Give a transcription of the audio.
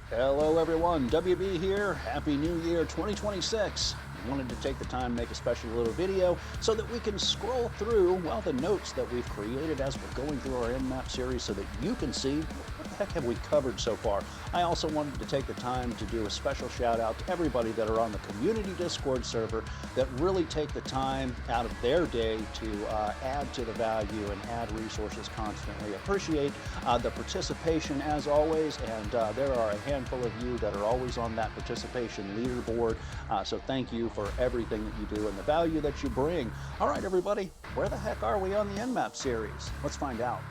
Hello everyone, WB here. Happy New Year 2026. I wanted to take the time to make a special little video so that we can scroll through, well, the notes that we've created as we're going through our Nmap series so that you can see what the heck have we covered so far. I also wanted to take the time to do a special shout out to everybody that are on the community Discord server that really take the time out of their day to add to the value and add resources constantly. Appreciate the participation as always, and there are a handful of you that are always on that participation leaderboard, so thank you for everything that you do and the value that you bring. All right, everybody, where the heck are we on the Nmap series? Let's find out.